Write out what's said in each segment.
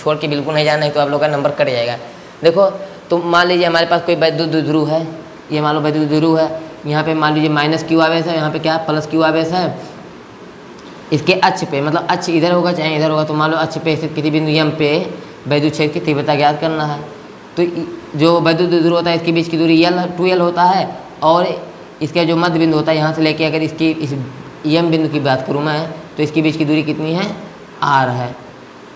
छोड़ के बिल्कुल नहीं जाना है, तो आप लोग का नंबर कट जाएगा। देखो तो मान लीजिए हमारे पास कोई वैद्युत द्विध्रुव है, ये मान लो वैद्युत द्विध्रुव है, यहाँ पे मान लीजिए माइनस क्यू आवेश है, यहाँ पे क्या प्लस क्यू आवेश है। इसके अक्ष पे मतलब अक्ष इधर होगा चाहे इधर होगा, तो मान लो अक्ष पे स्थित किसी बिंदु एम पे वैद्युत क्षेत्र की तीव्रता ज्ञात करना है। तो जो वैद्युत द्विध्रुव होता है इसके बीच की दूरी L होता है, और इसका जो मध्य बिंदु होता है यहाँ से लेके अगर इसकी इस एम बिंदु की बात करूँ मैं, तो इसके बीच की दूरी कितनी है, R है,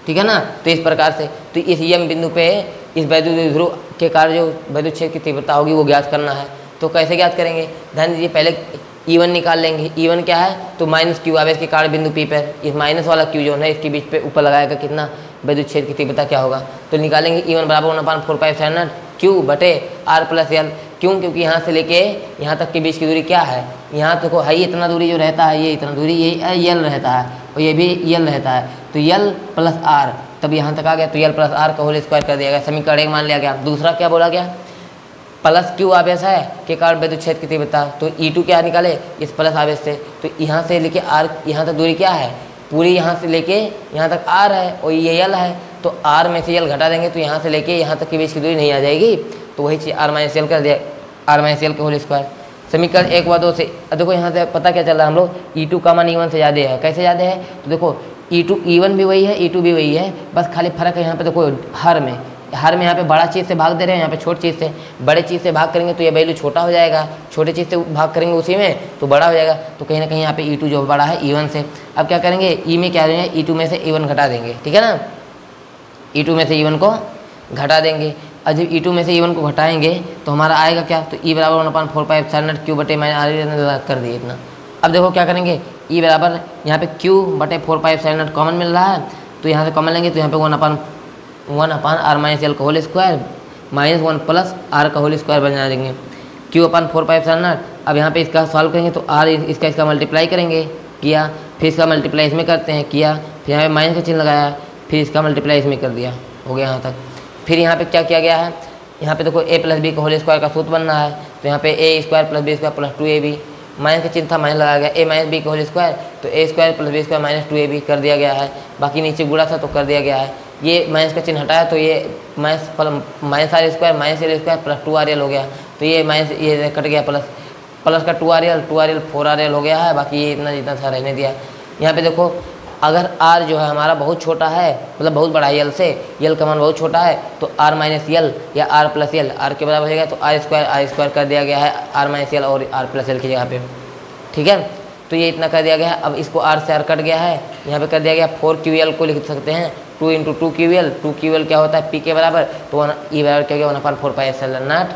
ठीक है ना। तो इस प्रकार से तो इस एम बिंदु पे इस वैद्युत द्विध्रुव के कारण जो वैद्युत क्षेत्र की तीव्रता होगी वो ज्ञात करना है। तो कैसे ज्ञात करेंगे, ध्यान दीजिए, पहले E1 निकाल लेंगे। E1 क्या है, तो माइनस क्यू आवेश के कारण बिंदु P पर इस माइनस वाला क्यू जो है इसके बीच पे ऊपर लगाएगा कितना, वैद्युत क्षेत्र की तीव्रता क्या होगा। तो निकालेंगे E1 बराबर 1/4π Q बटे R प्लस L। क्यों, क्योंकि यहाँ से लेके यहाँ तक के बीच की दूरी क्या है, यहाँ तक है इतना दूरी जो रहता है, ये इतना दूरी ये L रहता है और ये भी L रहता है, तो L प्लस R तब यहाँ तक आ गया, तो L प्लस R का होल स्क्वायर कर दिया गया, समीकरण 1 मान लिया गया। दूसरा क्या बोला गया, प्लस क्यू आवेश है के कारण वैद्युत क्षेत्र की तीव्रता, तो E2 क्या निकाले इस प्लस आवेश से, तो यहाँ से लेके R यहाँ तक दूरी क्या है, पूरी यहाँ से लेके यहाँ तक R है और ये L है, तो R में से L घटा देंगे तो यहाँ से लेके यहाँ तक के बीच की दूरी नहीं आ जाएगी, तो वही चीज़ R माइनस L कर दिया, R माइनस L का होल स्क्वायर। समीकरण 1 व 2 से देखो यहाँ से पता क्या चल रहा है, हम लोग E2 का मान E1 से ज़्यादा है। कैसे ज़्यादा है, तो देखो E1 भी वही है, E2 भी वही है, बस खाली फर्क है यहाँ पे देखो हर में यहाँ पे बड़ा चीज़ से भाग दे रहे हैं, यहाँ पे छोटी चीज़ से, बड़े चीज़ से भाग करेंगे तो ये वैल्यू छोटा हो जाएगा, छोटे चीज़ से भाग करेंगे उसी में तो बड़ा हो जाएगा, तो कहीं ना कहीं यहाँ पे E2 जो बड़ा है E1 से। अब क्या करेंगे, E में क्या देंगे, E2 में से E1 घटा देंगे, ठीक है ना, E2 में से E1 को घटा देंगे। और जब E2 में से E1 को घटाएंगे तो हमारा आएगा क्या, तो E बराबर 1/4π Q बटे -R कर दिए इतना। अब देखो क्या करेंगे, E बराबर यहाँ पे Q बटे 4π कॉमन मिल रहा है, तो यहाँ से कॉमन लेंगे तो यहाँ पे 1/R माइनस L का होल स्क्वायर -1 प्लस R का होल स्क्वायर बना देंगे, Q अपन 4π। अब यहाँ पे इसका सॉल्व करेंगे तो R इसका मल्टीप्लाई करेंगे, किया, फिर इसका मल्टीप्लाई इसमें करते हैं, किया, फिर यहाँ पे माइनस का चिन्ह लगाया, फिर इसका मल्टीप्लाई इसमें कर दिया, हो गया यहाँ तक। फिर यहाँ पे क्या किया गया है, यहाँ पे देखो A प्लस बी का होल स्क्वायर का सूत्र बनना है, तो यहाँ पे A square plus B square plus 2AB, minus का चिन्ह था माइनस लगाया गया, A माइनस बी का होल स्क्वायर, तो A square plus B square minus 2AB कर दिया गया है, बाकी नीचे गुणा था तो कर दिया गया है। ये माइनस का चिन्ह हटाया तो ये minus R square minus L square plus 2RL हो गया, तो ये माइनस ये कट गया, प्लस का 2RL 4RL हो गया है, बाकी ये इतना जितना था रहने दिया। यहाँ पे देखो अगर R जो है हमारा बहुत छोटा है, मतलब बहुत बड़ा है L से, L का मान बहुत छोटा है, तो R माइनस L या R प्लस L R के बराबर हो जाएगा, तो R स्क्वायर कर दिया गया है R माइनस L और R प्लस L की जगह पे, ठीक है। तो ये इतना कर दिया गया है। अब इसको R से R कट गया है, यहाँ पे कर दिया गया 4QL को लिख सकते हैं 2 × 2QL, 2QL क्या होता है P के बराबर, तो E बराबर क्या होगा 1/4πε0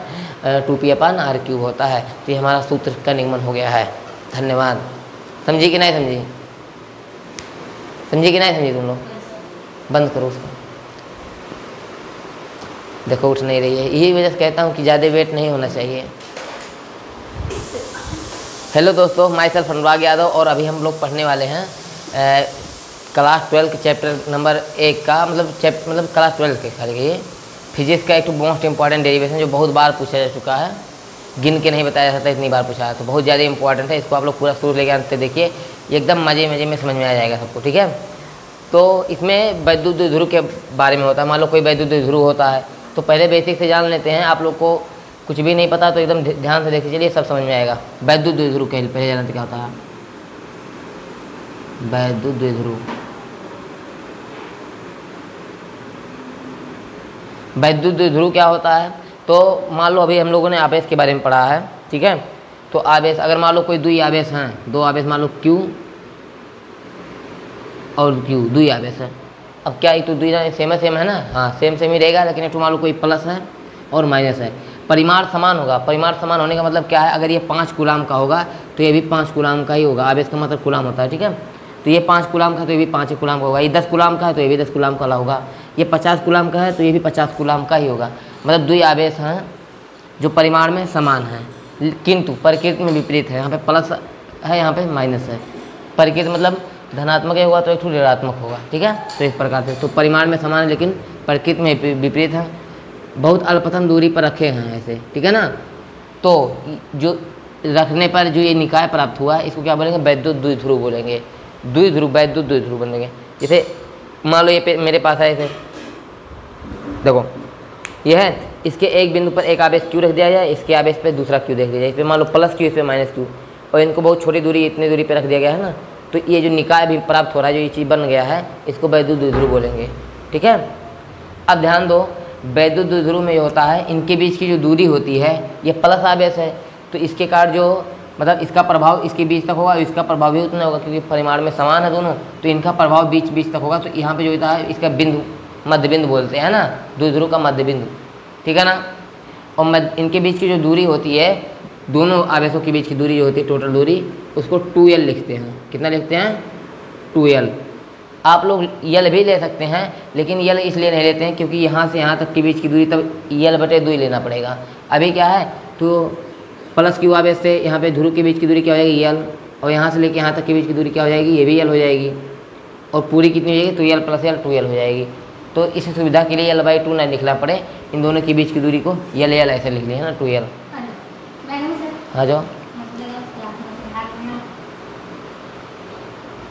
2P/R³ होता है। तो ये हमारा सूत्र का निगमन हो गया है। धन्यवाद। समझी कि नहीं समझी, समझी कि नहीं समझी तुम लोग, बंद करो उसको, देखो उठ नहीं रही है, यही वजह से कहता हूँ कि ज़्यादा वेट नहीं होना चाहिए। हेलो दोस्तों, माई सेल्फ अनुराग यादव, और अभी हम लोग पढ़ने वाले हैं क्लास 12 के चैप्टर नंबर 1 का, मतलब क्लास 12 के खाली फिजिक्स का एक तो मोस्ट इंपॉर्टेंट डेरिवेशन जो बहुत बार पूछा जा चुका है, गिन के नहीं बताया जा सकता, इतनी बार पूछा है, तो बहुत ज़्यादा इंपॉर्टेंट है। इसको आप लोग पूरा शुरू लेके आते देखिए, एकदम मज़े में समझ में आ जाएगा सबको, ठीक है। तो इसमें वैद्युत द्विध्रुव के बारे में होता है। मान लो कोई वैद्युत द्विध्रुव होता है, तो पहले बेसिक से जान लेते हैं। आप लोग को कुछ भी नहीं पता तो एकदम ध्यान से देखिए, चलिए सब समझ में आएगा। वैद्युत द्विध्रुव के पहले जानते क्या होता है, वैद्युत द्विध्रुव। वैद्युत द्विध्रुव क्या होता है, तो मान लो अभी हम लोगों ने आवेश के बारे में पढ़ा है, ठीक है। तो आवेश, अगर मान लो कोई दुई आवेश हैं, दो आवेश मान लो Q और Q, दुई आवेश है। अब क्या ये तो दुई सेम है ना, हाँ सेम ही रहेगा, लेकिन एक मान लो कोई प्लस है और माइनस है, परिमाण समान होगा। परिमाण समान होने का मतलब क्या है, अगर ये 5 कूलाम का होगा तो ये भी 5 कूलाम का ही होगा। आवेश का मतलब कूलाम होता है, ठीक है। तो ये 5 कूलाम का तो ये भी 5 कूलाम का होगा, ये 10 कूलाम का है तो ये भी 10 कूलाम का होगा, ये 50 कूलाम का है तो ये भी 50 कूलाम का ही होगा। मतलब दुई आवेश हैं जो परिमाण में समान हैं, किंतु प्रकृति में विपरीत है। यहाँ पे प्लस है, यहाँ पे माइनस है। प्रकृति मतलब धनात्मक होगा तो एक ठो ऋणात्मक होगा, ठीक है। तो इस प्रकार से तो परिमाण में समान है लेकिन प्रकृति में विपरीत है। बहुत अल्पतम दूरी पर रखे हैं ऐसे, ठीक है ना। तो जो रखने पर जो ये निकाय प्राप्त हुआ इसको क्या बोलेंगे, वैद्युत द्विध्रुव बोलेंगे। द्विध्रुव, वैद्युत द्विध्रुव बनेंगे। जैसे मान लो ये मेरे पास है ऐसे, देखो यह है, इसके एक बिंदु पर एक आवेश क्यू रख दिया जाए, इसके आवेश पे दूसरा क्यू रख दिया जाए, इस पर मान लो प्लस क्यू, इस पर माइनस क्यू, और इनको बहुत छोटी दूरी इतनी दूरी पे रख दिया गया है ना, तो ये जो निकाय भी प्राप्त हो रहा है, जो ये चीज़ बन गया है, इसको वैद्युत द्विध्रुव बोलेंगे। ठीक है, अब ध्यान दो, वैद्युत द्विध्रुव में ये होता है, इनके बीच की जो दूरी होती है ये प्लस आवेश है, तो इसके कारण जो मतलब इसका प्रभाव इसके बीच तक होगा, इसका प्रभाव भी उतना होगा क्योंकि परिमाण में समान है दोनों, तो इनका प्रभाव बीच बीच तक होगा। तो यहाँ पे जो होता है इसका बिंदु, मध्य बिंदु बोलते हैं ना, द्विध्रुव का मध्य बिंदु, ठीक है ना। और इनके बीच की जो दूरी होती है, दोनों आवेशों के बीच की दूरी जो होती है, टोटल दूरी, उसको 2L लिखते हैं। कितना लिखते हैं? 2L। आप लोग यल भी ले सकते हैं, लेकिन यल इसलिए नहीं लेते हैं क्योंकि यहाँ से यहाँ तक के बीच की दूरी तब L/2 लेना पड़ेगा। अभी क्या है, तो प्लस क्यू आवेश से यहाँ पे ध्रुव के बीच की दूरी क्या हो जाएगी? L, और यहाँ से लेके यहाँ तक के बीच की दूरी क्या हो जाएगी? ये भी L हो जाएगी, और पूरी कितनी हो जाएगी? तो L + L 2L हो जाएगी। तो इस सुविधा के लिए L/2 ना लिखना पड़े, इन दोनों के बीच की दूरी को L ऐसे लिख लिया ना, 2L। आ जाओ,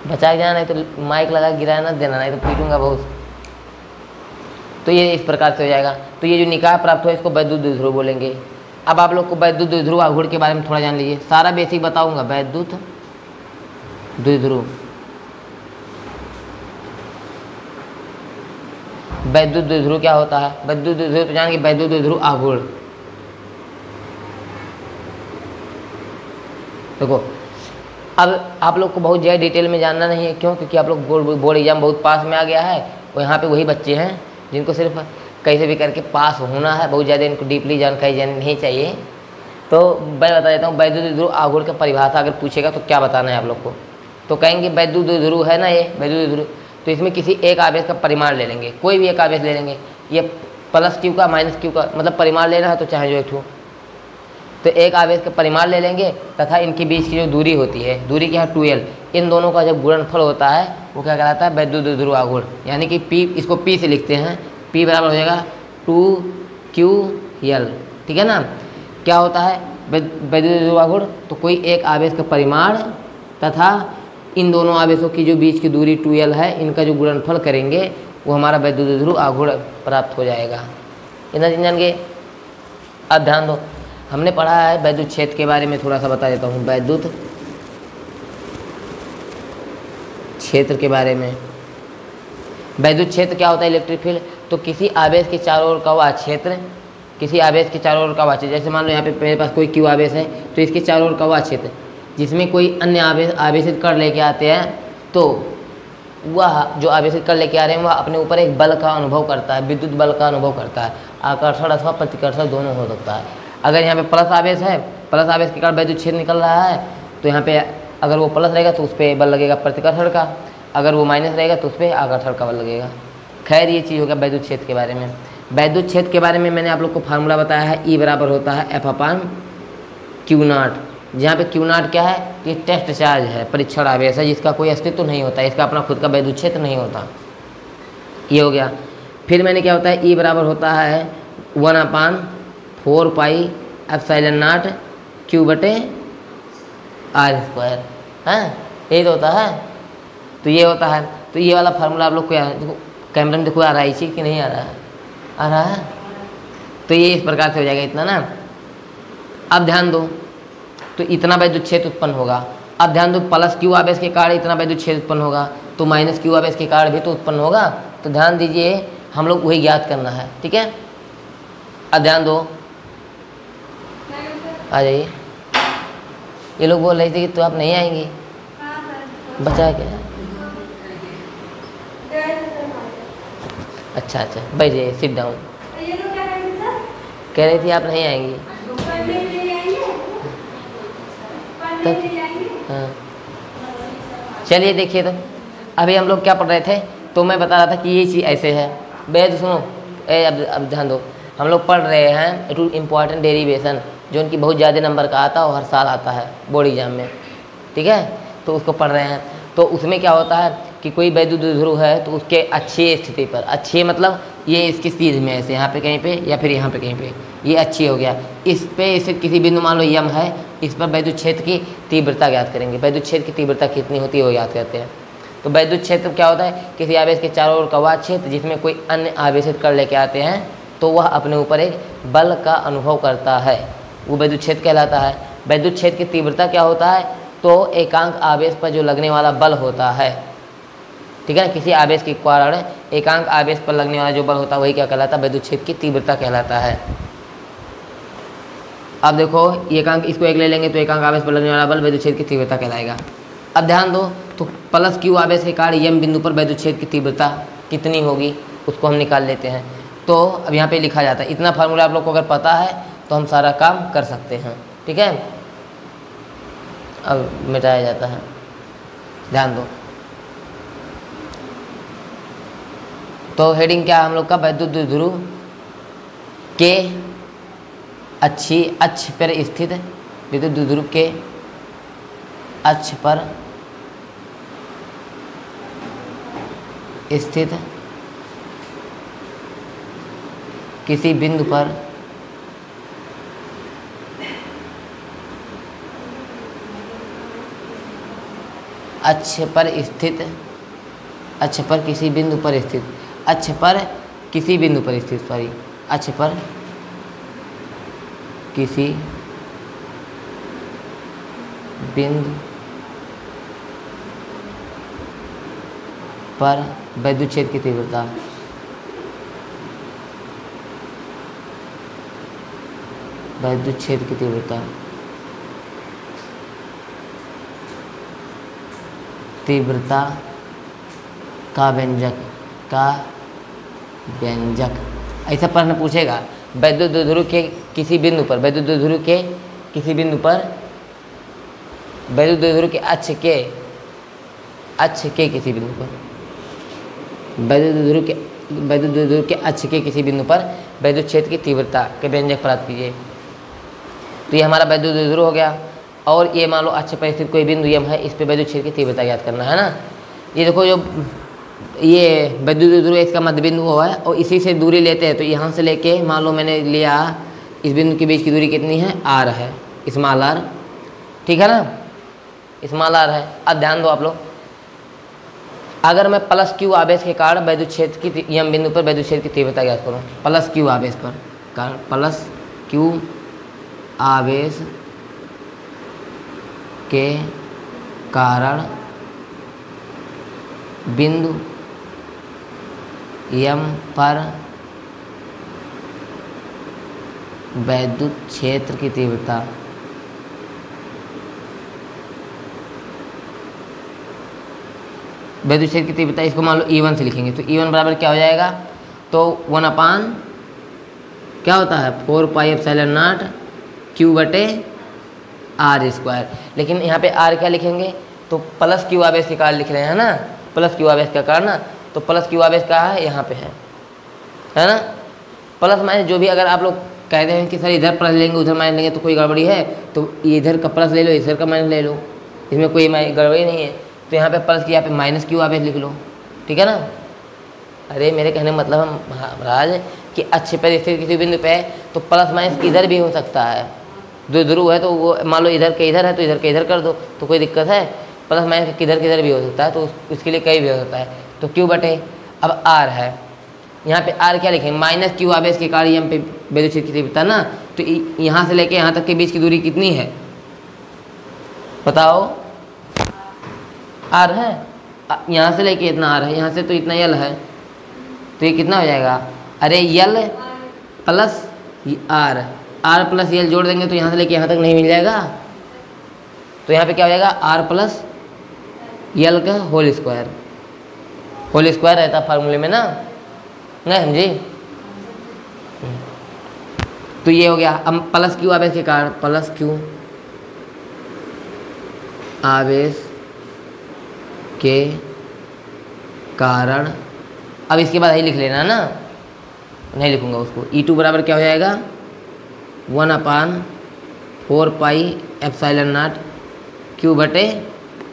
बचा के जाना, नहीं तो माइक लगा गिरा ना देना, नहीं तो पीटूंगा बहुत। तो ये इस प्रकार से हो जाएगा। तो ये जो निकाय प्राप्त हो इसको वैद्युत द्विध्रुव बोलेंगे। अब आप लोग को वैद्युत द्विध्रुव आघूर्ण के बारे में थोड़ा जान लीजिए, सारा बेसिक बताऊंगा। वैद्युत द्विध्रुव, वैद्युत द्विध्रुव क्या होता है? वैद्युत द्विध्रुव तो जानेंगे, वैद्युत द्विध्रुव आघूर्ण। देखो, अब आप लोग को बहुत ज़्यादा डिटेल में जानना नहीं है, क्यों? क्योंकि आप लोग बोर्ड एग्जाम बहुत पास में आ गया है, और यहाँ पे वही बच्चे हैं जिनको सिर्फ कैसे भी करके पास होना है, बहुत ज़्यादा इनको डीपली जानकारी जाननी नहीं चाहिए। तो मैं बता देता हूँ, वैद्युत द्विध्रुव आघूर्ण का परिभाषा अगर पूछेगा तो क्या बताना है आप लोग को, तो कहेंगे वैद्युत द्विध्रुव है ना, ये वैद्युत द्विध्रुव, तो इसमें किसी एक आवेश का परिमाण ले लेंगे, कोई भी एक आवेश ले लेंगे, ये प्लस क्यू का माइनस क्यू का मतलब परिमाण लेना है, तो चाहे जो एक ठो, तो एक आवेश का परिमाण ले लेंगे, तथा इनके बीच की जो दूरी होती है, दूरी क्या है? 2L, इन दोनों का जब गुणनफल होता है वो क्या कहलाता है? वैद्युत द्विध्रुव आघूर्ण। यानी कि P, इसको P से लिखते हैं, P बराबर हो जाएगा 2QL। ठीक है ना। क्या होता है वैद्युत द्विध्रुव आघूर्ण? तो कोई एक आवेश का परिमाण तथा इन दोनों आवेशों की जो बीच की दूरी 2L है, इनका जो गुणनफल करेंगे वो हमारा वैद्युत द्विध्रुव आघूर्ण प्राप्त हो जाएगा। इतना जान गए। अब ध्यान दो, हमने पढ़ा है वैद्युत क्षेत्र के बारे में, थोड़ा सा बता देता हूँ। वैद्युत क्षेत्र के बारे में, वैद्युत क्षेत्र क्या होता है? Electric field. तो किसी आवेश के चारों ओर का वह क्षेत्र, किसी आवेश के चारों ओर का वह क्षेत्र, जैसे मान लो यहाँ पे मेरे पास कोई क्यू आवेश है, तो इसके चारों ओर का वह क्षेत्र जिसमें कोई अन्य आवेश आवेशित कर लेके आते हैं, तो वह जो आवेशित कर लेके आ रहे हैं वह अपने ऊपर एक बल का अनुभव करता है, विद्युत बल का अनुभव करता है। आकर्षण अथवा प्रतिकर्षण दोनों हो सकता है। अगर यहाँ पे प्लस आवेश है, प्लस आवेश के कारण वैद्युत क्षेत्र निकल रहा है, तो यहाँ पे अगर वो प्लस रहेगा तो उस पर बल लगेगा प्रतिकर्षण का, अगर वो माइनस रहेगा तो उस पर आकर्षण का बल लगेगा। खैर, ये चीज़ होगा वैद्युत क्षेत्र के बारे में। वैद्युत क्षेत्र के बारे में मैंने आप लोग को फार्मूला बताया है, E बराबर होता है F/Q0, जहाँ पे Q0 क्या है? ये टेस्ट चार्ज है, परीक्षण आवेश है, जिसका कोई अस्तित्व नहीं होता, इसका अपना खुद का वैद्युत क्षेत्र नहीं होता। ये हो गया। फिर मैंने क्या होता है? E बराबर होता है 1/4πε0 Q/r²। हाँ, यही तो होता है। तो ये होता है। तो ये वाला फार्मूला आप लोग को देखो, कैमरा में देखो आ रहा है इसी कि नहीं आ रहा है? आ रहा है। तो ये इस प्रकार से हो जाएगा इतना ना। अब ध्यान दो, तो इतना वैद्युत क्षेत्र उत्पन्न होगा। अब ध्यान दो, प्लस क्यू आवेश के कारण इतना वैद्युत क्षेत्र उत्पन्न होगा, तो माइनस क्यू आवेश के कारण भी तो उत्पन्न होगा। तो ध्यान दीजिए, हम लोग वही ज्ञात करना है। ठीक है। अब ध्यान दो, आ जाइए। ये लोग बोल रहे थे कि तो आप नहीं आएंगी, बचा के। अच्छा, बैठ जाइए, सिट डाउन। कह रही थी आप नहीं आएंगी। हाँ, चलिए देखिए। तो अभी हम लोग क्या पढ़ रहे थे? तो मैं बता रहा था कि ये चीज़ ऐसे है। बेहद सुनो, अब ध्यान दो। हम लोग पढ़ रहे हैं टू इम्पॉर्टेंट डेरिवेशन, जो उनकी बहुत ज़्यादा नंबर का आता है और हर साल आता है बोर्ड एग्जाम में। ठीक है, तो उसको पढ़ रहे हैं। तो उसमें क्या होता है कि कोई वैद्युत द्विध्रुव है, तो उसके अक्षीय स्थिति पर, अक्षीय मतलब ये इसकी सीध में ऐसे यहाँ पे कहीं पे या फिर यहाँ पे कहीं पे, ये अक्षीय हो गया। इस पे इसे किसी बिंदु मान लो यम है, इस पर वैद्युत क्षेत्र की तीव्रता ज्ञात करेंगे। वैद्युत क्षेत्र की तीव्रता कितनी होती है वो याद करते हैं। तो वैद्युत क्षेत्र क्या होता है, किसी आवेश के चारों ओर का वह क्षेत्र जिसमें कोई अन्य आवेशित कण लेके आते हैं तो वह अपने ऊपर एक बल का अनुभव करता है, वो वैद्युत क्षेत्र कहलाता है। वैद्युत क्षेत्र की तीव्रता क्या होता है, तो एकांक आवेश पर जो लगने वाला बल होता है, ठीक है ना, किसी आवेश के कारण एकांक आवेश पर लगने वाला जो बल होता है वही क्या कहलाता है, वैद्युत क्षेत्र की तीव्रता कहलाता है। अब देखो एकांक, इसको एक ले लेंगे तो एकांक आवेश पर लगने वाला बल वैद्युत क्षेत्र की तीव्रता कहलाएगा। अब ध्यान दो, तो प्लस क्यू आवेश के कारण यम बिंदु पर वैद्युत क्षेत्र की तीव्रता कितनी होगी उसको हम निकाल लेते हैं। तो अब यहाँ पे लिखा जाता है, इतना फार्मूला आप लोग को अगर पता है तो हम सारा काम कर सकते हैं, ठीक है। अब मिटाया जाता है, ध्यान दो। तो हेडिंग क्या है हम लोग का, वैद्युत द्विध्रुव के अच्छी अक्ष पर स्थित, विद्युत द्विध्रुव के अक्ष पर स्थित किसी बिंदु पर अक्ष पर स्थित, अक्ष पर किसी बिंदु पर स्थित, अक्ष पर किसी बिंदु पर स्थित, सॉरी, अक्ष पर किसी बिंदु पर वैद्युत क्षेत्र की तीव्रता, वैद्युत क्षेत्र की तीव्रता, तीव्रता का व्यंजक, का व्यंजक, ऐसा प्रश्न पूछेगा। वैद्युत द्विध्रुव के किसी बिंदु पर, वैद्युत द्विध्रुव के किसी बिंदु पर, वैद्युत द्विध्रुव के अक्ष के, अक्ष के किसी बिंदु पर, वैद्युत द्विध्रुव के अक्ष के किसी बिंदु पर वैद्युत क्षेत्र की तीव्रता के व्यंजक प्राप्त कीजिए। तो ये हमारा वैद्युत द्विध्रुव हो गया, और ये मान लो अक्ष पर स्थित कोई बिंदु यम है, इस पे वैद्युत क्षेत्र की तीव्रता ज्ञात करना है ना। ये देखो जो ये वैद्युत द्विध्रुव इसका मध्य बिंदु वो है, और इसी से दूरी लेते हैं, तो यहाँ से लेके मान लो मैंने लिया इस बिंदु के बीच की दूरी कितनी है, आर है, स्मॉल आर, ठीक है ना, स्मॉल आर है। अब ध्यान दो आप लोग, अगर मैं प्लस क्यू आवेश के कारण वैद्युत क्षेत्र की यम बिंदु पर वैद्युत क्षेत्र की तीव्रता ज्ञात करूँ, प्लस क्यू आवेश पर कारण, प्लस क्यू आवेश के कारण बिंदु यम पर वैद्युत क्षेत्र की तीव्रता, वैद्युत क्षेत्र की तीव्रता, इसको मान लो E1 से लिखेंगे, तो E1 बराबर क्या हो जाएगा, तो 1/, क्या होता है, 4 पाई एप्सिलॉन नॉट Q बटे R स्क्वायर। लेकिन यहाँ पे R क्या लिखेंगे, तो प्लस क्यू आवेश के कारण लिख रहे हैं ना, प्लस क्यू आवेश का कारण ना, तो प्लस क्यू आवेश कहाँ है, यहाँ पे है ना। प्लस माइनस जो भी अगर आप लोग कहते हैं कि सर इधर प्लस लेंगे उधर माइनस लेंगे तो कोई गड़बड़ी है, तो इधर का प्लस ले लो, इधर का माइनस ले लो, इसमें कोई गड़बड़ी नहीं है। तो यहाँ पे प्लस की, यहाँ पे माइनस क्यू आवेश लिख लो, ठीक है ना। अरे मेरे कहने का मतलब हम महाराज कि अक्ष पर स्थित किसी बिंदु पे है तो प्लस माइनस इधर भी हो सकता है, द्विध्रुव है तो वो मान लो इधर के इधर है तो इधर के इधर कर दो, तो कोई दिक्कत है, प्लस माइनस किधर किधर भी हो सकता है, तो उसके लिए कहीं भी हो सकता है। तो क्यू बटे, अब आर है, यहाँ पे आर क्या लिखेंगे, माइनस क्यू आवेश के कारण यहाँ पे वैद्युत क्षेत्र की तीव्रता ना, तो यहाँ से लेके यहाँ तक के बीच की दूरी कितनी है बताओ, आर है, यहाँ से लेके इतना आर है, यहाँ से तो इतना यल है, तो ये कितना हो जाएगा, अरे L plus R, R plus L जोड़ देंगे तो यहाँ से लेके यहाँ तक नहीं मिल जाएगा, तो यहाँ पे क्या हो जाएगा, आर प्लस यल का होल स्क्वायर, होल स्क्वायर रहता फार्मूले में ना, नहीं समझी। तो ये हो गया। अब प्लस क्यू आवेश के कारण, प्लस क्यू आवेश के कारण, अब इसके बाद यही लिख लेना ना, नहीं लिखूंगा उसको। E2 बराबर क्या हो जाएगा, 1/4 पाई एप्सिलॉन नॉट क्यू बटे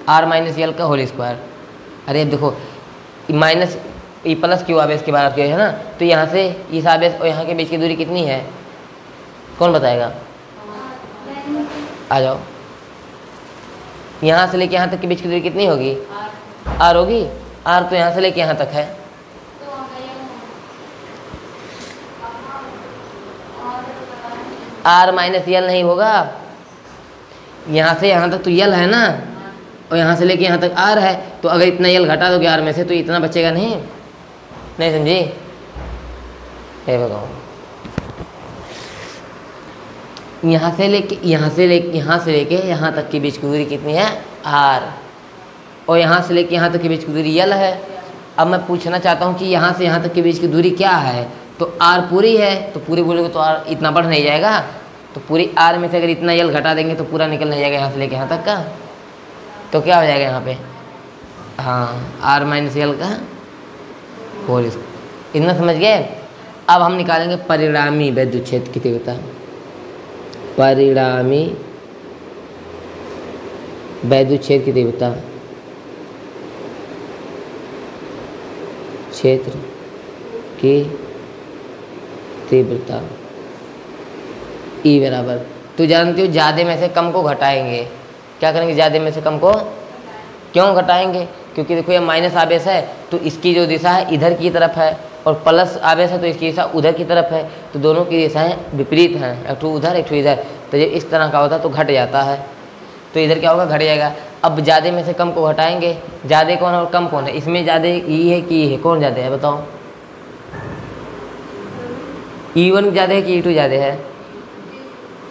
आर माइनस यल का होल स्क्वायर। अरे अब देखो माइनस ई प्लस क्यू आवेश की बात की है ना, तो यहाँ से इस आवेश और यहाँ के बीच की दूरी कितनी है, कौन बताएगा, आ जाओ। यहाँ से लेके यहाँ तक के बीच की दूरी कितनी होगी, आर होगी, आर तो यहाँ से लेके यहाँ तक है। आर माइनस यल नहीं होगा, यहाँ से यहाँ तक तो यल है ना, और यहाँ से लेके यहाँ तक आर है, तो अगर इतना यल घटा दोगे आर में से तो इतना बचेगा नहीं, नहीं समझी? ये बताओ, यहाँ से लेके यहाँ तक की बीच की दूरी कितनी है? आर, और यहाँ से लेके यहाँ तक की बीच की दूरी यल है। अब मैं पूछना चाहता हूँ कि यहाँ से यहाँ तक के बीच की दूरी क्या है? तो आर पूरी है, तो पूरी बोलोगे तो आर इतना बढ़ नहीं जाएगा, तो पूरी आर में से अगर इतना यल घटा देंगे तो पूरा निकल नहीं जाएगा यहाँ से लेके यहाँ तक का, तो क्या हो जाएगा यहाँ पे? हाँ, आर माइनस यल का होल स्क्वायर। इतना समझ गए? अब हम निकालेंगे परिणामी वैद्युत क्षेत्र की तीव्रता। परिणामी वैद्युत क्षेत्र की तीव्रता, क्षेत्र की तीव्रता E बराबर, तो जानते हो ज़्यादा में से कम को घटाएंगे। क्या करेंगे? ज़्यादा में से कम को क्यों घटाएंगे? क्योंकि देखो ये माइनस आवेश है तो इसकी जो दिशा है इधर की तरफ है, और प्लस आवेश है तो इसकी दिशा उधर की तरफ है, तो दोनों की दिशाएं विपरीत हैं, एक ठो उधर एक ठो इधर। तो जब इस तरह का होता है तो घट जाता है, तो इधर क्या होगा? घट जाएगा। अब ज़्यादा में से कम को घटाएंगे, ज़्यादा कौन है और कम कौन है? इसमें ज़्यादा E है कि E है? कौन ज़्यादा है बताओ? E1 ज़्यादा है कि E2 ज़्यादा है?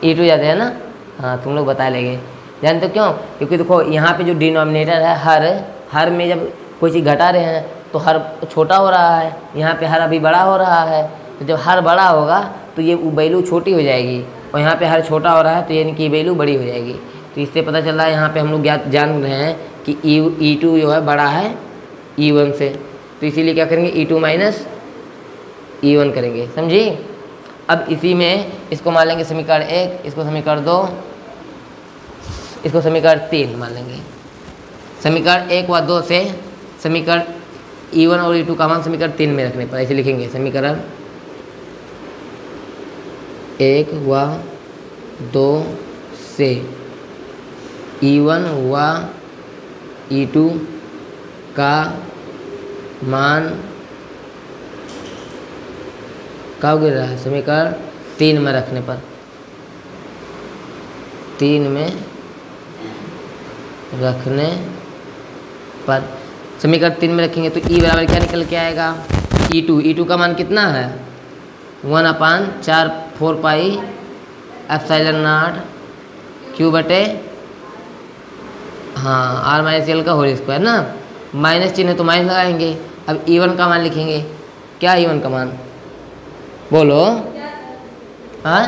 E2 ज़्यादा है ना? हाँ, तुम लोग बता लेंगे। जानते हो क्यों? क्योंकि देखो यहाँ पे जो डिनोमिनेटर है हर में जब कोई चीज़ घटा रहे हैं तो हर छोटा हो रहा है, यहाँ पे हर अभी बड़ा हो रहा है, तो जब हर बड़ा होगा तो ये वैल्यू छोटी हो जाएगी, और यहाँ पे हर छोटा हो रहा है तो यानी कि वैल्यू बड़ी हो जाएगी। तो इससे पता चल रहा है यहाँ पे हम लोग जान रहे हैं कि E2 जो है बड़ा है E1 से, तो इसीलिए क्या करेंगे? E2 माइनस E1 करेंगे, समझी? अब इसी में इसको मान लेंगे समीकरण 1, इसको समीकरण 2, इसको समीकरण 3 मान लेंगे। समीकरण 1 व 2 से समीकरण E1 और E2 का मान समीकरण 3 में रखने पर ऐसे लिखेंगे, समीकरण 1 व 2 से E1 व E2 का मान कब गिर रहा है? समीकरण 3 में रखने पर, 3 में रखने पर समीकरण 3 में रखेंगे तो E बराबर क्या निकल के आएगा? E2 का मान कितना है? 1/4 पाई एप्सिलॉन नॉट Q बटे हाँ R माइनस L का होल स्क्वायर ना, माइनस चिन्ह है तो माइनस लगाएंगे। अब E1 का मान लिखेंगे। क्या E1 का मान बोलो? हाँ,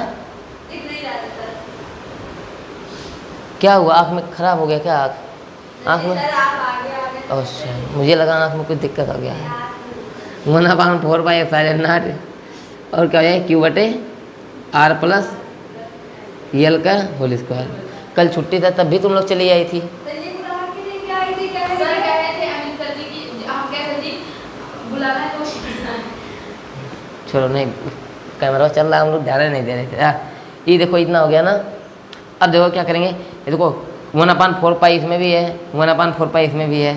क्या हुआ? आँख में खराब हो गया क्या? आँख में? अच्छा, मुझे लगा आँख में कुछ दिक्कत हो गया है। 1/4 पाई एप्सिलॉन नॉट और क्या हो जाए? Q बटे R प्लस L का होल स्क्वायर। कल छुट्टी था तब भी तुम लोग चली आई थी। छोड़ो, नहीं कैमरा चल रहा है, हम लोग ध्यान नहीं दे रहे थे। ये देखो इतना हो गया ना। अब देखो क्या करेंगे, ये देखो 1/4 पाई इसमें भी है, 1/4 पाई इसमें भी है,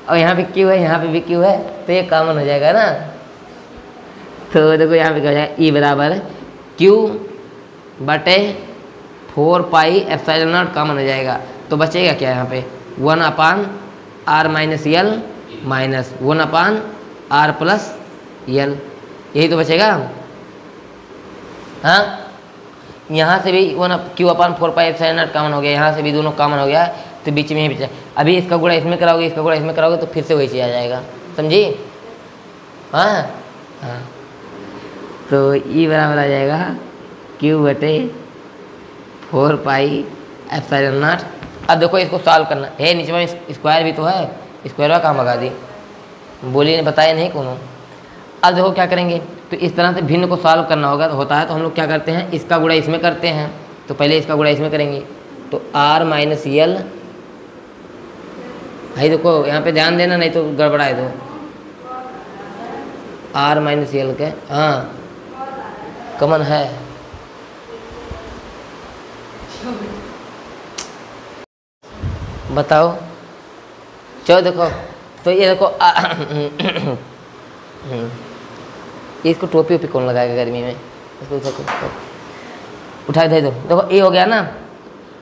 और यहाँ पे Q है, यहाँ पे भी Q है, तो ये कॉमन हो जाएगा ना। तो देखो यहाँ पे क्या हो जाएगा? E बराबर Q बटे 4 पाई एप्सिलॉन नॉट कॉमन हो जाएगा, तो बचेगा क्या यहाँ पे? 1/R minus L minus 1/R plus L, यही तो बचेगा। हाँ, यहाँ से भी Q/4 pi epsilon not common हो गया, यहाँ से भी दोनों कॉमन हो गया, तो बीच में ही बचा। अभी इसका गुणा इसमें कराओगे, इसका गुणा इसमें कराओगे तो फिर से वही चीज़ आ जाएगा, समझी? हाँ हाँ, तो E बराबर आ जाएगा Q बटे 4 पाई एप्सिलॉन नॉट। अब देखो इसको सॉल्व करना है, नीचे में स्क्वायर भी तो है, स्क्वायर का काम लगा दी, बोली ने बताया नहीं कोनो। अब देखो क्या करेंगे, तो इस तरह से भिन्न को सॉल्व करना होता है, तो हम लोग क्या करते हैं? इसका गुणा इसमें करते हैं, तो पहले इसका गुणा इसमें करेंगे, तो R माइनस L, भाई देखो यहाँ पे ध्यान देना नहीं तो गड़बड़ाए दो। R माइनस L के हाँ कॉमन है, बताओ चलो देखो, तो ये देखो इसको टोपी ओपी कौन लगाएगा गर्मी में, इसको देखो उठा दे दो। देखो ये हो गया ना।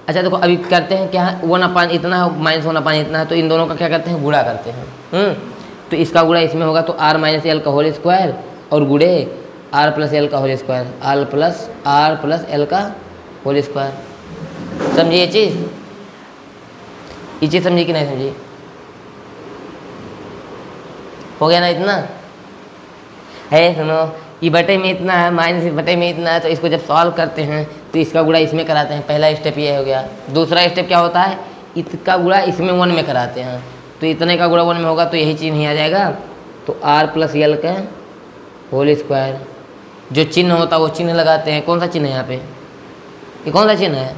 अच्छा देखो अभी करते हैं क्या, 1/, इतना है माइनस 1/, इतना है, तो इन दोनों का क्या करते हैं, गुणा करते हैं। तो इसका गुणा इसमें होगा, तो r - l का होल स्क्वायर और गुणे r + l का होल स्क्वायर, r + l का होल स्क्वायर। समझिए ये चीज़ समझिए कि नहीं समझिए? हो गया ना इतना है। सुनो, ये बटे में इतना है, माइनस बटे में इतना है, तो इसको जब सॉल्व करते हैं तो इसका गुणा इसमें कराते हैं। पहला स्टेप ये हो गया। दूसरा स्टेप क्या होता है, इसका गुणा इसमें 1 में कराते हैं। तो इतने का गुणा 1 में होगा तो यही चीज़ नहीं आ जाएगा, तो r + l का होल स्क्वायर। जो चिन्ह होता है वो चिन्ह लगाते हैं। कौन सा चिन्ह है यहाँ पे, ये कौन सा चिन्ह है,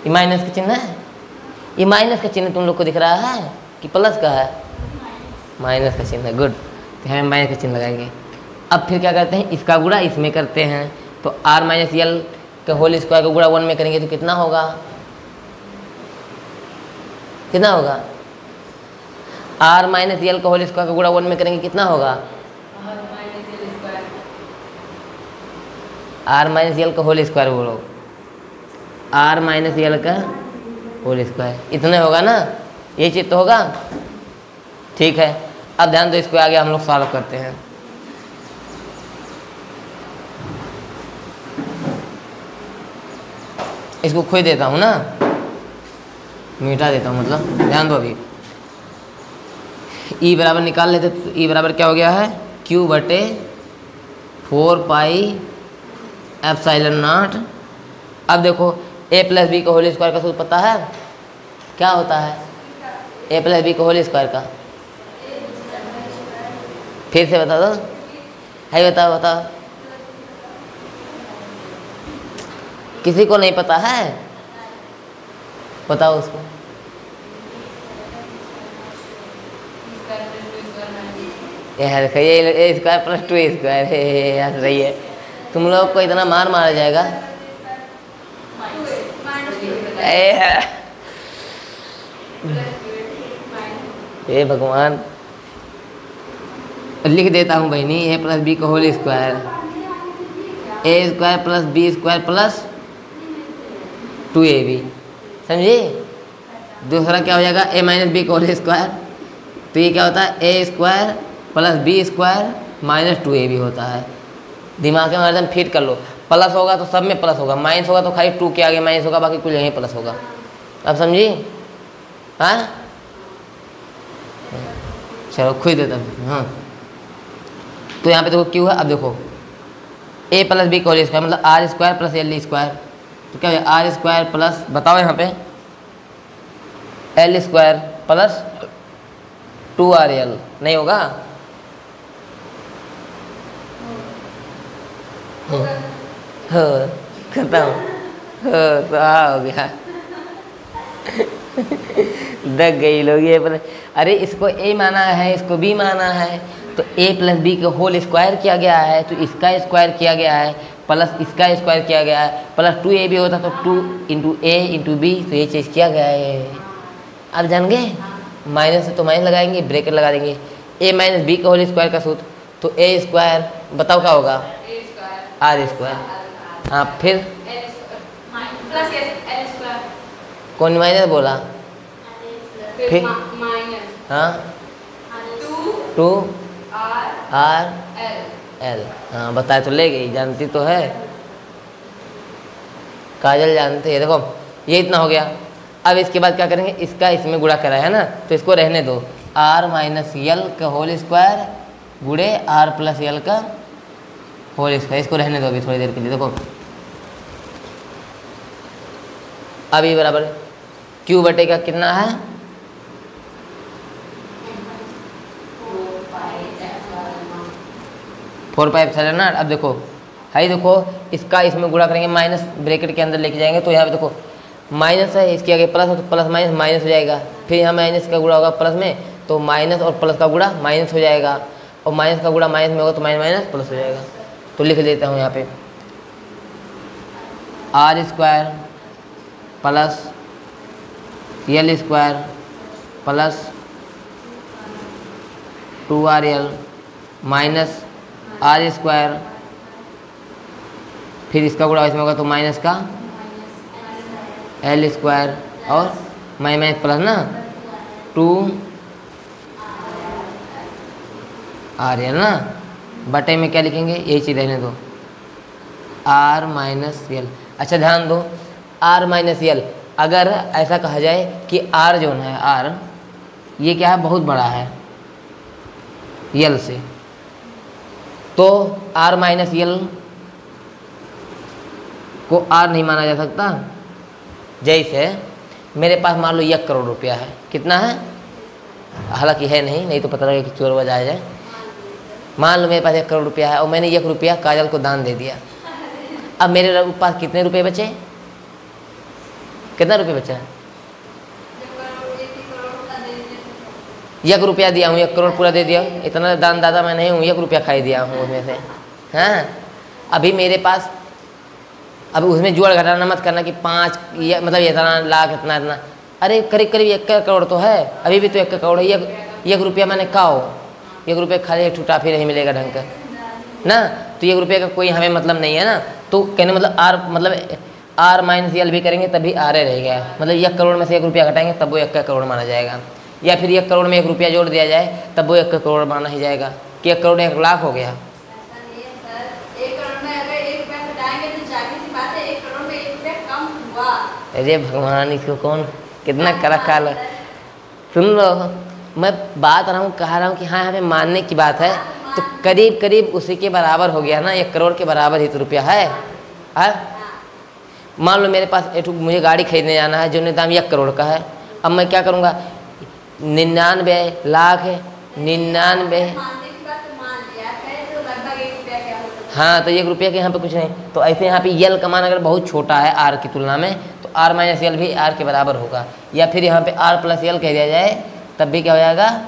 ये माइनस का चिन्ह है। ये माइनस का चिन्ह तुम लोग को दिख रहा है कि प्लस का है, माइनस का चिन्ह है। गुड, तो हम माइनस का चिन्ह लगाएंगे। अब फिर क्या करते हैं, इसका गुणा इसमें करते हैं। तो r - l के होल स्क्वायर का गुणा 1 में करेंगे तो कितना होगा, कितना होगा, r - l का होल स्क्वायर का गुणा 1 में करेंगे कितना होगा, r - l का होल स्क्वायर बोलो, r - l का होल स्क्वायर, इतने होगा ना, ये चीज़ तो होगा। ठीक है, अब ध्यान दो, इसको आगे हम लोग सॉल्व करते हैं। इसको खोई देता हूँ ना, मिटा देता हूँ, मतलब ध्यान दो। अभी ई बराबर निकाल लेते, तो ई बराबर क्या हो गया है, q/4πε0। अब देखो a + b का होल स्क्वायर का सूत्र पता है, क्या होता है a + b का होल स्क्वायर का, फिर से बता दो, है बताओ बताओ, किसी को नहीं पता है, बताओ उसको। यार ये स्क्वायर + 2 स्क्वायर है यार, सही है। तुम लोग को इतना मार मारा जाएगा। हे भगवान, लिख देता हूँ बहनी, a + b का whole square, a² + b² + 2ab, समझे। दूसरा क्या हो जाएगा, a - b का होल स्क्वायर, तो ये क्या होता है, a² + b² - 2ab होता है। दिमाग में एकदम फिट कर लो। प्लस होगा तो सब में प्लस होगा, माइनस होगा तो खाली 2 के आगे माइनस होगा, बाकी कुछ यहीं प्लस होगा। अब समझी, हाँ चलो खुद देता हूँ। हाँ तो यहाँ पे देखो क्यों है, अब देखो a + b का होल स्क्वायर मतलब r² + l², तो क्या है r² प्लस, बताओ यहाँ पे l² + 2rl, नहीं होगा, खत्म, तो हो गया। दग गई लोग ये पर। अरे इसको a माना है, इसको b माना है, तो a + b का होल स्क्वायर किया गया है, तो इसका स्क्वायर किया गया है, प्लस इसका स्क्वायर किया गया है, प्लस 2ab होता तो 2 × a × b, तो ये चीज़ किया गया है। अब जान गए, माइनस है तो माइनस लगाएंगे, ब्रैकेट लगा देंगे। a - b का होल स्क्वायर का सूत्र, तो a², बताओ क्या होगा, r²। हाँ फिर कौन माइनस बोला, फिर हाँ 2rl, हाँ बताए तो ले गई, जानती तो है, काजल जानते है। देखो ये इतना हो गया। अब इसके बाद क्या करेंगे, इसका इसमें गुणा करा है ना, तो इसको रहने दो, r - l का होल स्क्वायर गुणे r + l का होल स्क्वायर, इसको रहने दो अभी थोड़ी देर के लिए। देखो अभी बराबर q बटे का कितना है, 4πε0। अब देखो हाई, देखो इसका इसमें गुणा करेंगे, माइनस ब्रैकेट के अंदर लेके जाएंगे, तो यहाँ पे देखो माइनस है, इसके आगे प्लस है, तो प्लस माइनस माइनस हो जाएगा। फिर यहाँ माइनस का गुणा होगा प्लस में, तो माइनस और प्लस का गुणा माइनस हो जाएगा, और माइनस का गुणा माइनस में होगा तो माइनस माइनस प्लस हो जाएगा। तो लिख देता हूँ यहाँ पे r² + l² plus 2RL minus R square, फिर इसका गुणा इसमें होगा तो माइनस का L स्क्वायर और माइनस प्लस ना 2RL ना, बटे में क्या लिखेंगे, यही चीज़ रहने दो, R माइनस L। अच्छा ध्यान दो, R माइनस L, अगर ऐसा कहा जाए कि R जो है R ये क्या है, बहुत बड़ा है L से, तो R माइनस L को R नहीं माना जा सकता। जैसे मेरे पास मान लो 1 करोड़ रुपया है, कितना है, हालांकि है नहीं तो पता लगे कि चोर बजा जाए। मान लो मेरे पास 1 करोड़ रुपया है और मैंने 1 रुपया काजल को दान दे दिया। अब मेरे पास कितने रुपए बचे, कितना रुपये बचा, 1 रुपया दिया हूँ, 1 करोड़ पूरा दे दिया, इतना दान दादा मैं नहीं हूँ, 1 रुपया खाई दिया हूँ उसमें से। हाँ, अभी मेरे पास, अब उसमें जोड़ घटाना मत करना कि 5 मतलब इतना लाख इतना इतना, अरे करीब करीब 1 करोड़ तो है, अभी भी तो 1 करोड़ है। 1 रुपया मैंने खाओ, 1 रुपये खाली एक टूटा फिर नहीं मिलेगा ढंग का ना, तो 1 रुपये का कोई हमें मतलब नहीं है ना। तो कहने मतलब R माइनस L भी करेंगे तभी R रहेगा, मतलब 1 करोड़ में से 1 रुपया घटाएंगे तब वो 1 करोड़ माना जाएगा, या फिर 1 करोड़ में 1 रुपया जोड़ दिया जाए तब वो 1 करोड़ माना ही जाएगा कि 1 करोड़ 1 लाख हो गया। अरे भगवान, इसको कौन कितना करा काल, सुन लो, मैं बात रहा हूँ, कह रहा हूँ कि हाँ यहाँ पे मानने की बात है, तो करीब करीब उसी के बराबर हो गया ना, 1 करोड़ के बराबर ही तो रुपया है। मान लो मेरे पास मुझे गाड़ी खरीदने जाना है जो दाम 1 करोड़ का है, अब मैं क्या करूँगा, 99 लाख 99, हाँ तो 1 रुपये के यहाँ पे कुछ नहीं, तो ऐसे यहाँ पे L का मान अगर बहुत छोटा है R की तुलना में, तो R माइनस L भी R के बराबर होगा, या फिर यहाँ पे R प्लस L कह दिया जाए तब भी क्या हो जाएगा,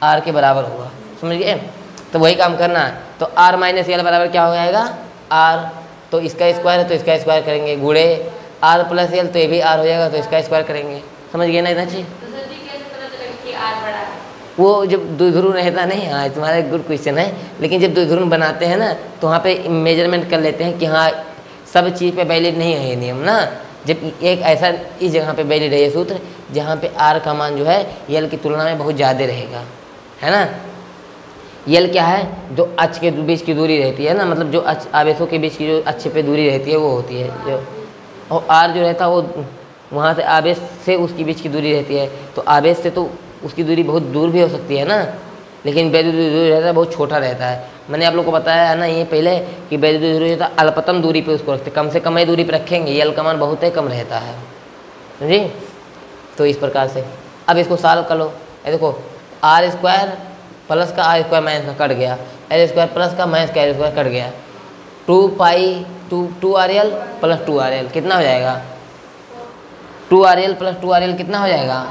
R के बराबर होगा। समझ गए, तो वही काम करना है। तो R माइनस L बराबर क्या हो जाएगा, R, तो इसका स्क्वायर है तो इसका स्क्वायर करेंगे, गुणे R प्लस L, तो ये भी R हो जाएगा तो इसका स्क्वायर करेंगे। समझ गए ना इतना चीज, वो जब द्विध्रुव रहता नहीं, हाँ तुम्हारा गुड क्वेश्चन है, लेकिन जब द्विध्रुव बनाते हैं ना तो वहाँ पे मेजरमेंट कर लेते हैं कि हाँ सब चीज़ पे वैलिड नहीं है ये नियम ना, जब एक ऐसा इस जगह पे वैलिड है ये सूत्र जहाँ पे R का मान जो है L की तुलना में बहुत ज़्यादा रहेगा, है ना। L क्या है, जो अक्ष के बीच की दूरी रहती है ना, मतलब जो आवेशों के बीच की जो अक्ष पे दूरी रहती है वो होती है जो, और R जो रहता है वो वहाँ से आवेश से उसकी बीच की दूरी रहती है, तो आवेश से तो उसकी दूरी बहुत दूर भी हो सकती है ना, लेकिन वैद्युत दूरी रहता है बहुत छोटा रहता है। मैंने आप लोग को बताया है ना ये पहले कि वैद्युत दूरी रहता है अल्पतम दूरी पे उसको रखते, कम से कम ही दूरी पे रखेंगे, L का मान बहुत ही कम रहता है जी। तो इस प्रकार से अब इसको सॉल्व कर लो, ये देखो R स्क्वायर प्लस का R स्क्वायर माइनस का कट गया, L स्क्वायर प्लस का माइनस का L स्क्वायर कट गया, 2RL प्लस 2RL कितना हो जाएगा, 2RL प्लस 2RL कितना हो जाएगा,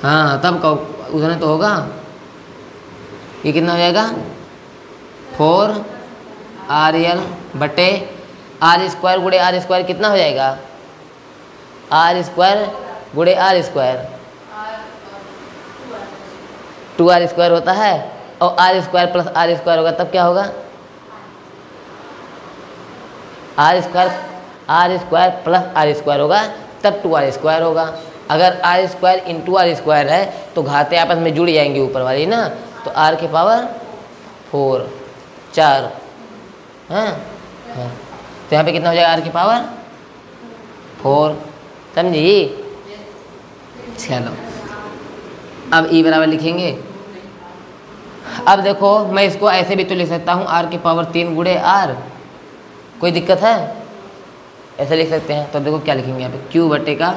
हाँ तब कहो उधर तो होगा, ये कितना हो जाएगा, 4RL बटे R स्क्वायर गुणे R स्क्वायर कितना हो जाएगा, R स्क्वायर गुणे R स्क्वायर 2R स्क्वायर होता है, और R square plus R square होगा तब क्या होगा, R square plus R square होगा तब 2R स्क्वायर होगा। अगर R square into R square है तो घाते आपस में जुड़ जाएंगे ऊपर वाली ना, तो R के पावर 4 4, हाँ तो यहाँ पे कितना हो जाएगा R की पावर 4, समझी। चलो अब E बराबर लिखेंगे। अब देखो मैं इसको ऐसे भी तो लिख सकता हूँ R की पावर 3 गुणे R, कोई दिक्कत है, ऐसे लिख सकते हैं। तो देखो क्या लिखेंगे यहाँ पे, Q बटे का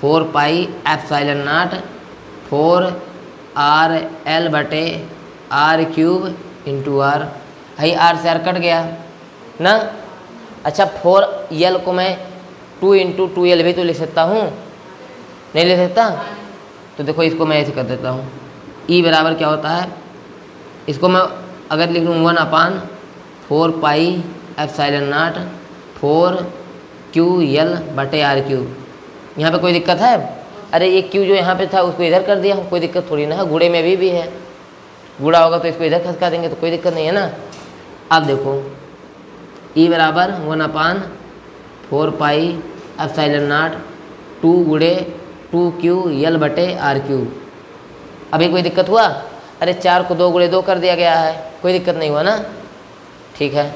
4 पाई एप्सिलॉन नॉट 4RL बटे R क्यूब इंटू R, भाई R से R कट गया ना। अच्छा 4L को मैं 2 इंटू 2L भी तो लिख सकता हूँ, नहीं लिख सकता, तो देखो इसको मैं ऐसे कर देता हूँ। E बराबर क्या होता है, इसको मैं अगर लिख लूँ 1/4 पाई एप्सिलॉन नॉट 4QL बटे R क्यूब, यहाँ पे कोई दिक्कत है? अरे ये क्यू जो यहाँ पे था उसको इधर कर दिया, कोई दिक्कत थोड़ी ना है। गुणे में भी है, गुणा होगा तो इसको इधर खसका देंगे तो कोई दिक्कत नहीं है ना। अब देखो ई बराबर 1/4πε0 2 गुणे 2q L बटे R3। अभी कोई दिक्कत हुआ? अरे 4 को 2 गुणे 2 कर दिया गया है, कोई दिक्कत नहीं हुआ ना। ठीक है,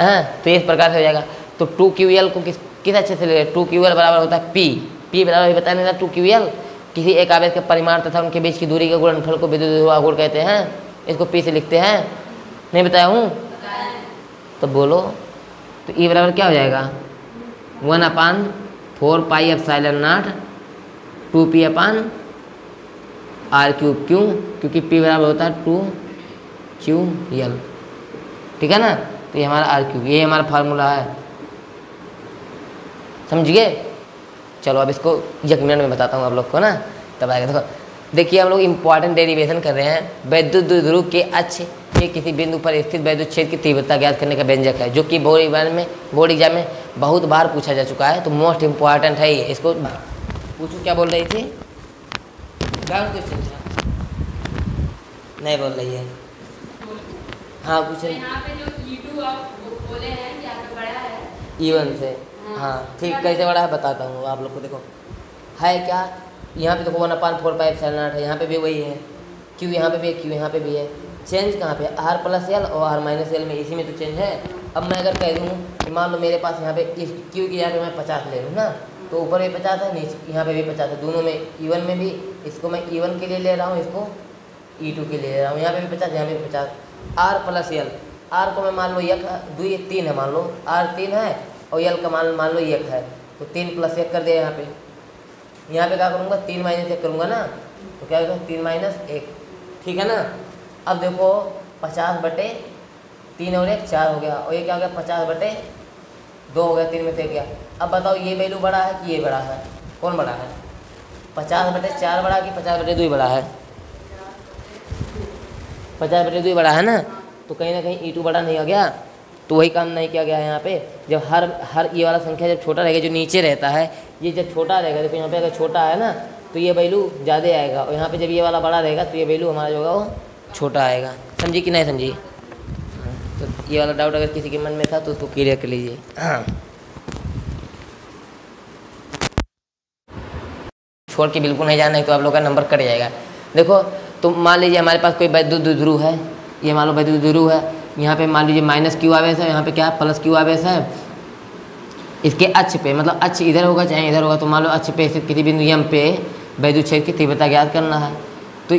हाँ तो इस प्रकार से हो जाएगा। तो 2qL को किस अच्छे से ले? 2qL बराबर होता है p बराबर बताया नहीं था 2qL, किसी एक आवेश के परिमाण तथा उनके बीच की दूरी के गुणनफल को विद्युत ध्रुव आघूर्ण कहते हैं। इसको p से लिखते हैं, नहीं बताया हूँ? तो बोलो, तो ई बराबर क्या हो जाएगा? 1/4πε0 2p/r3। क्यों? क्योंकि p बराबर होता है 2qL, ठीक है ना। तो ये हमारा R3, ये हमारा फार्मूला है, समझ गए? चलो अब इसको 1 मिनट में बताता हूँ आप लोग को ना, तब आएगा। देखो देखिए, हम लोग इंपॉर्टेंट डेरिवेशन कर रहे हैं। वैद्युत ध्रुव के अक्ष के किसी बिंदु पर स्थित वैद्युत क्षेत्र की तीव्रता ज्ञात करने का व्यंजक है, जो कि बोर्ड एग्जाम में बहुत बार पूछा जा चुका है। तो मोस्ट इंपॉर्टेंट है ये, इसको पूछो। क्या बोल रही थी? ग्राउंड क्वेश्चन था, नहीं बोल रही है। हाँ कुछ यहाँ पे जो E2 आप बोले हैं यहाँ पे बड़ा है E1 से। हाँ ठीक, कैसे बड़ा है बताता हूँ आप लोग को। देखो है क्या, यहाँ पे देखो 1/4πε0 है, यहाँ पे भी वही है। क्यू यहाँ पे भी है, क्यू यहाँ पे भी है। चेंज कहाँ पे? R+L और R-L में, इसी में तो चेंज है। अब मैं अगर कह दूँ कि मान लो मेरे पास यहाँ पे इस क्यू की यहाँ पे मैं 50 ले लूँ ना, तो ऊपर भी 50 है, नीचे यहाँ पे भी 50 है, दोनों में E1 में भी। इसको मैं E1 के लिए ले रहा हूँ, इसको E2 के लिए ले रहा हूँ। यहाँ पे भी 50, यहाँ पे भी 50। R+L, R को मैं मान लो 3 है, मान लो R 3 है और L का मान लो 1 है, तो 3 + 1 कर दिया। यहाँ पे क्या करूँगा? 3 - 1 करूँगा ना, तो क्या होगा? 3 - 1, ठीक है ना। अब देखो 50/3 और 1 4 हो गया, और ये क्या हो गया? 50/2 हो गया, 3 में से 1 गया। अब बताओ ये वैल्यू बड़ा है कि ये बड़ा है? कौन बड़ा है? 50/4 बड़ा कि 50/2 बड़ा है? 50/2 बड़ा है ना। तो कहीं ना कहीं E2 बड़ा नहीं हो गया, तो वही काम नहीं किया गया है यहाँ पे। जब हर ये वाला संख्या जब छोटा रहेगा, जो नीचे रहता है ये जब छोटा रहेगा, देखो यहाँ पे अगर छोटा है ना तो ये वैल्यू ज़्यादा आएगा, और यहाँ पे जब ये वाला बड़ा रहेगा तो ये वैल्यू हमारा जो होगा वो छोटा आएगा। समझी कि नहीं समझी? तो ये वाला डाउट अगर किसी के मन में था तो उसको क्लियर कर लीजिए। हाँ, छोड़ के बिल्कुल नहीं जाना, नहीं तो आप लोग का नंबर कट जाएगा। देखो तो मान लीजिए हमारे पास कोई वैद्युत ध्रुव है, ये मान लो वैद्युत ध्रुव है, यहाँ पे मान लीजिए -q आवेश है, यहाँ पे क्या है? +q आवेश है। इसके अक्ष पे, मतलब अक्ष इधर होगा चाहे इधर होगा, तो मान लो अक्ष पे स्थित किसी बिंदु M पे वैद्युत क्षेत्र की तीव्रता ज्ञात करना है। तो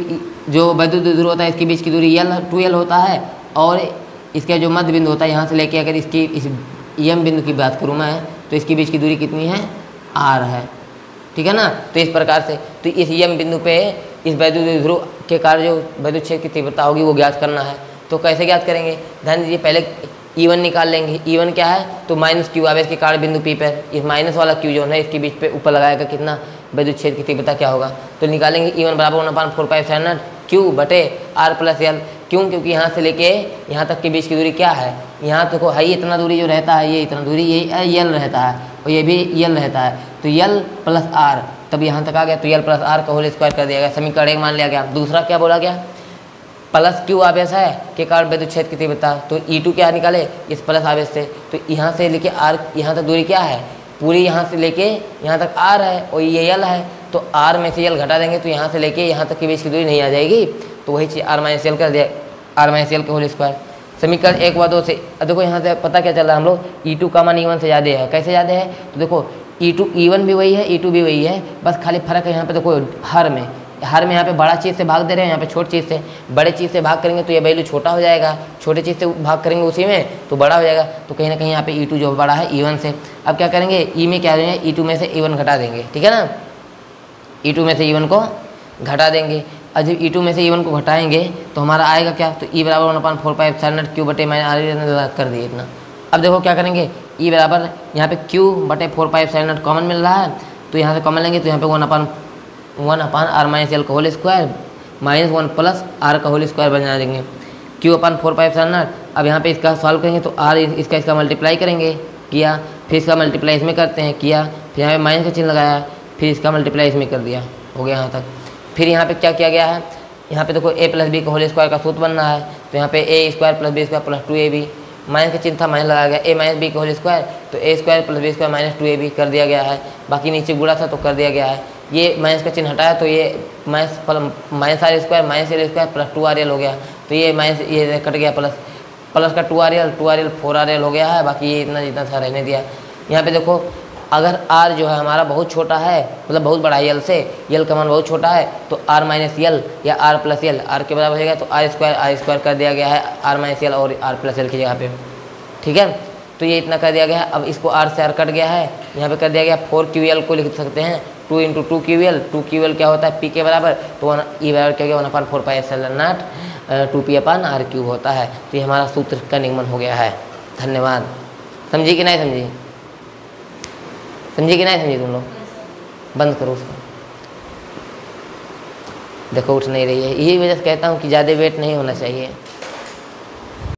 जो वैद्युत ध्रुव होता है इसके बीच की दूरी 2L होता है, और इसका जो मध्य बिंदु होता है यहाँ से लेके, अगर इस M बिंदु की बात करूँ मैं, तो इसके बीच की दूरी कितनी है? R है, ठीक है ना। तो इस प्रकार से तो इस M बिंदु पे इस वैद्युत ध्रुव के कारण जो वैद्युत क्षेत्र की तीव्रता होगी वो ज्ञात करना है। तो कैसे ज्ञात करेंगे? ध्यान दीजिए, पहले E1 निकाल लेंगे। E1 क्या है? तो -q आवेश के कारण बिंदु P पर इस माइनस वाला Q जो है इसके बीच पे ऊपर लगाएगा कितना? वैद्युत क्षेत्र की तीव्रता क्या होगा? तो निकालेंगे E1 बराबर 1/4πε0 q बटे R+L। क्यों? क्योंकि यहाँ से लेके यहाँ तक के बीच की दूरी क्या है? यहाँ तक है इतना दूरी जो रहता है, ये इतना दूरी ये L रहता है, और ये भी L रहता है, तो L + R, तब यहाँ तक आ गया, तो L + R का होल स्क्वायर कर दिया गया। समीकरण 1 मान लिया गया। दूसरा क्या बोला गया? +q आवेश है के कारण वैद्युत क्षेत्र की तीव्रता, तो E2 क्या निकाले? इस प्लस आवेश से। तो यहाँ से लेके R, यहाँ तक दूरी क्या है? पूरी यहाँ से लेके यहाँ तक R है, और ये L है, तो R में से L घटा देंगे तो यहाँ से लेके यहाँ तक के बीच की दूरी नहीं आ जाएगी, तो वही चीज़ R-L कर दिया, R-L के होल स्क्वायर। समीकरण 1 व 2 से देखो यहाँ से पता क्या चल रहा है हम लोग, E2 का मान E1 से ज़्यादा है। कैसे ज़्यादा है? तो देखो E1 भी वही है, E2 भी वही है, बस खाली फर्क है यहाँ पे। देखो हर में यहाँ पे बड़ा चीज़ से भाग दे रहे हैं, यहाँ पे छोटी चीज़ से। बड़े चीज़ से भाग करेंगे तो ये वैल्यू छोटा हो जाएगा, छोटे चीज़ से भाग करेंगे उसी में तो बड़ा हो जाएगा। तो कहीं ना कहीं यहाँ पे E2 जो बड़ा है E1 से। अब क्या करेंगे? E में क्या देंगे? E2 में से E1 घटा देंगे, ठीक है ना। E2 में से E1 को घटा देंगे, और जब E2 में से E1 को घटाएंगे तो हमारा आएगा क्या? तो E बराबर 1/4πε0 q बटे -R कर दिए इतना। अब देखो क्या करेंगे? E बराबर यहाँ पे q बटे 4πε0 कॉमन मिल रहा है, तो यहाँ से कॉमन लेंगे तो यहाँ पे 1/R-L का होल स्क्वायर -1 + R का होल स्क्वायर बना देंगे, q/4πε0। अब यहाँ पे इसका सॉल्व करेंगे तो R इसका मल्टीप्लाई करेंगे किया, फिर इसका मल्टीप्लाई इसमें करते हैं, किया, फिर यहाँ पे माइनस का चिन्ह लगाया, फिर इसका मल्टीप्लाई इसमें कर दिया, हो गया यहाँ तक। फिर यहाँ पे क्या किया गया है, यहाँ पे देखो ए प्लस बी का होल स्क्वायर का सूत्र बनना है, तो यहाँ पे a square plus B square plus 2ab, minus का चिन्ह था माइनस लगाया गया, ए माइनस बी का होल स्क्वायर, तो a square plus B square minus 2ab कर दिया गया है। बाकी नीचे गुणा था तो कर दिया गया है, ये माइनस का चिन्ह हटाया तो ये minus R square minus L square plus 2rl हो गया, तो ये माइनस ये कट गया, प्लस का 2rl 4rl हो गया है। बाकी ये इतना जितना था रहने दिया। यहाँ पे देखो अगर r जो है हमारा बहुत छोटा है, मतलब बहुत बड़ा है l से, l का मान बहुत छोटा है, तो r माइनस यल या r प्लस यल r के बराबर हो गया, तो r स्क्वायर कर दिया गया है r माइनस यल और r प्लस यल की जगह पे, ठीक है। तो ये इतना कर दिया गया है। अब इसको r से r कट गया है, यहाँ पे कर दिया गया 4ql को लिख सकते हैं 2 × 2ql, 2ql क्या होता है p के बराबर, तो e बराबर क्या हो गया 1/4πε0 2p/r³ होता है। तो ये हमारा सूत्र का निगमन हो गया है। धन्यवाद। समझी कि नहीं समझी? समझी कि नहीं समझी तुम लोग? बंद करो उसको, देखो उठ नहीं रही है। यही वजह से कहता हूँ कि ज़्यादा वेट नहीं होना चाहिए।